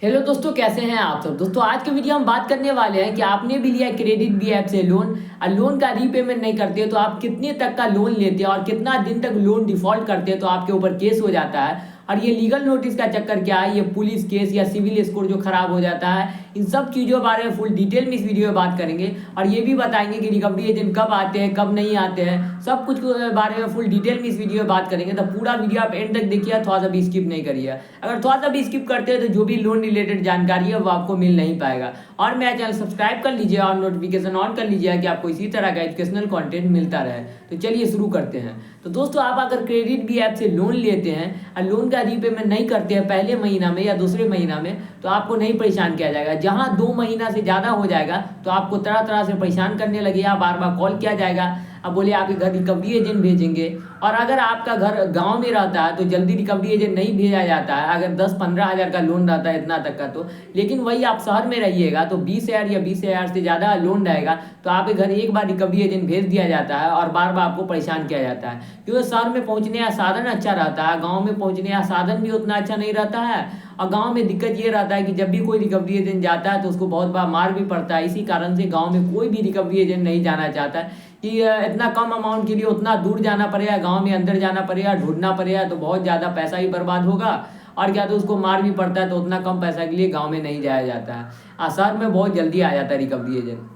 Hello दोस्तों, कैसे हैं आप सब। दोस्तों आज के वीडियो हम बात करने वाले हैं कि आपने भी लिया क्रेडिट बी ऐप से लोन और लोन का रीपेमेंट नहीं करते हो तो आप कितने तक का लोन लेते हैं और कितना दिन तक लोन डिफॉल्ट करते हैं तो आपके ऊपर केस हो जाता है। और ये लीगल नोटिस का चक्कर क्या है, ये पुलिस केस या सिविल स्कोर जो खराब हो जाता है, इन सब चीज़ों के बारे में फुल डिटेल में इस वीडियो में बात करेंगे। और ये भी बताएंगे कि रिकवरी एजेंट कब आते हैं कब नहीं आते हैं, सब कुछ के बारे में फुल डिटेल में इस वीडियो में बात करेंगे। तो पूरा वीडियो आप एंड तक देखिए, थोड़ा सा भी स्किप नहीं करिए। अगर थोड़ा सा भी स्किप करते हैं तो जो भी लोन रिलेटेड जानकारी है वो आपको मिल नहीं पाएगा। और मेरा चैनल सब्सक्राइब कर लीजिए और नोटिफिकेशन ऑन कर लीजिए कि आपको इसी तरह का एजुकेशनल कंटेंट मिलता रहे। तो चलिए शुरू करते हैं। तो दोस्तों आप अगर क्रेडिट बी ऐप से लोन लेते हैं और लोन का रीपेमेंट नहीं करते हैं पहले महीना में या दूसरे महीना में, तो आपको नहीं परेशान किया जाएगा। जहां 2 महीना से ज़्यादा हो जाएगा तो आपको तरह तरह से परेशान करने लगेगा, बार बार कॉल किया जाएगा। अब बोले आपके घर रिकवरी एजेंट भेजेंगे। और अगर आपका घर गांव में रहता है तो जल्दी रिकवरी एजेंट नहीं भेजा जाता है। अगर 10-15 हज़ार का लोन रहता है इतना तक का तो, लेकिन वही आप शहर में रहिएगा तो 20,000 या 20,000 से ज़्यादा लोन रहेगा तो आपके घर एक बार रिकवरी एजेंट भेज दिया जाता है और बार बार आपको परेशान किया जाता है। क्योंकि शहर में पहुँचने का साधन अच्छा रहता है, गाँव में पहुँचने का साधन भी उतना अच्छा नहीं रहता है। और गांव में दिक्कत ये रहता है कि जब भी कोई रिकवरी एजेंट जाता है तो उसको बहुत बार मार भी पड़ता है। इसी कारण से गांव में कोई भी रिकवरी एजेंट नहीं जाना चाहता है कि इतना कम अमाउंट के लिए उतना दूर जाना पड़ेगा, गांव में अंदर जाना पड़ेगा, ढूंढना पड़ेगा, तो बहुत ज़्यादा पैसा ही बर्बाद होगा। और क्या तो उसको मार भी पड़ता है, तो उतना कम पैसा के लिए गाँव में नहीं जाया जाता है। शहर में बहुत जल्दी आ जाता है रिकवरी एजेंट।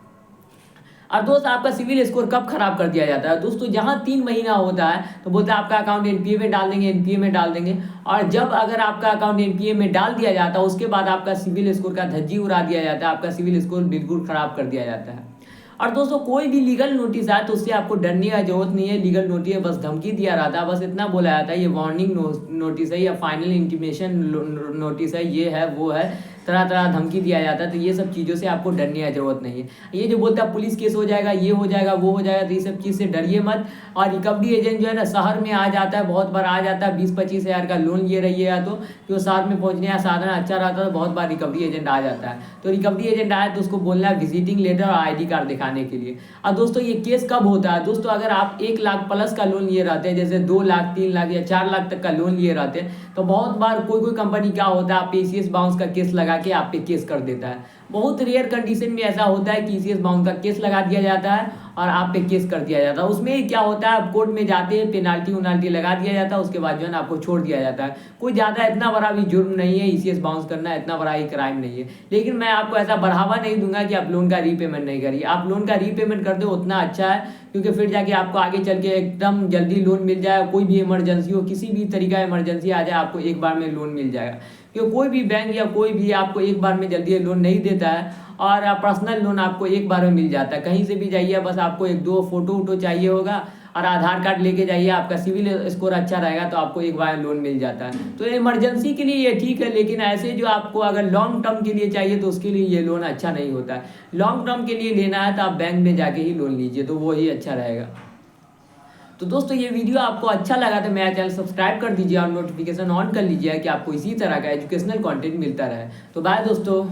और दोस्त आपका सिविल स्कोर कब खराब कर दिया जाता है दोस्तों, जहां 3 महीना होता है तो बोलते हैं आपका अकाउंट एनपीए में डाल देंगे, एनपीए में डाल देंगे। और जब अगर आपका अकाउंट एनपीए में डाल दिया जाता है उसके बाद आपका सिविल स्कोर का धज्जी उड़ा दिया जाता है, आपका सिविल स्कोर बिल्कुल खराब कर दिया जाता है। और दोस्तों कोई भी लीगल नोटिस आए तो उससे आपको डरने का जरूरत नहीं है। लीगल नोटिस है, बस धमकी दिया रहता है, बस इतना बोला जाता है ये वार्निंग नोटिस है या फाइनल इंटीमेशन नोटिस है, ये है वो है, तरह तरह धमकी दिया जाता है। तो ये सब चीज़ों से आपको डरने की जरूरत नहीं है। ये जो बोलता है पुलिस केस हो जाएगा, ये हो जाएगा, वो हो जाएगा, तो ये सब चीज़ से डरिए मत। और रिकवरी एजेंट जो है ना शहर में आ जाता है, बहुत बार आ जाता है, 20-25 हज़ार का लोन ले रहिएगा तो जो शहर में पहुंचने का साधन अच्छा रहता है तो बहुत बार रिकवरी एजेंट आ जाता है। तो रिकवरी एजेंट आया तो उसको बोलना है विजिटिंग लेटर और आईडी कार्ड दिखाने के लिए। और दोस्तों ये केस कब होता है दोस्तों, अगर आप 1 लाख प्लस का लोन लिए रहते हैं, जैसे 2 लाख 3 लाख या 4 लाख तक का लोन लिए रहते हैं, तो बहुत बार कोई कंपनी क्या होता है आप पे ईसीएस बाउंस का केस लगा के आप पे केस कर देता है। बहुत रेयर कंडीशन में ऐसा होता है कि ईसीएस बाउंस का केस लगा दिया जाता है और आप पे केस कर दिया जाता है। उसमें क्या होता है, आप कोर्ट में जाते हैं, पेनाल्टी उनाल्टी लगा दिया जाता है, उसके बाद जो है ना आपको छोड़ दिया जाता है। कोई ज़्यादा इतना बड़ा भी जुर्म नहीं है, ईसीएस बाउंस करना इतना बड़ा ही क्राइम नहीं है। लेकिन मैं आपको ऐसा बढ़ावा नहीं दूंगा कि आप लोन का रीपेमेंट नहीं करिए। आप लोन का रीपेमेंट कर दो उतना अच्छा है, क्योंकि फिर जाके आपको आगे चल के एकदम जल्दी लोन मिल जाए। कोई भी इमरजेंसी हो, किसी भी तरीका इमरजेंसी आ जाए, आपको एक बार में लोन मिल जाएगा। क्योंकि कोई भी बैंक या कोई भी आपको एक बार में जल्दी लोन नहीं देता है। और पर्सनल लोन आपको एक बार में मिल जाता है, कहीं से भी जाइए, बस आपको 1-2 फोटो वोटो चाहिए होगा और आधार कार्ड लेके जाइए, आपका सिविल स्कोर अच्छा रहेगा तो आपको एक बार लोन मिल जाता है। तो इमरजेंसी के लिए ये ठीक है, लेकिन ऐसे जो आपको अगर लॉन्ग टर्म के लिए चाहिए तो उसके लिए ये लोन अच्छा नहीं होता है। लॉन्ग टर्म के लिए लेना है तो आप बैंक में जाके ही लोन लीजिए, तो वो ही अच्छा रहेगा। तो दोस्तों ये वीडियो आपको अच्छा लगा तो मेरा चैनल सब्सक्राइब कर दीजिए और नोटिफिकेशन ऑन कर लीजिए कि आपको इसी तरह का एजुकेशनल कंटेंट मिलता रहे। तो बाय दोस्तों।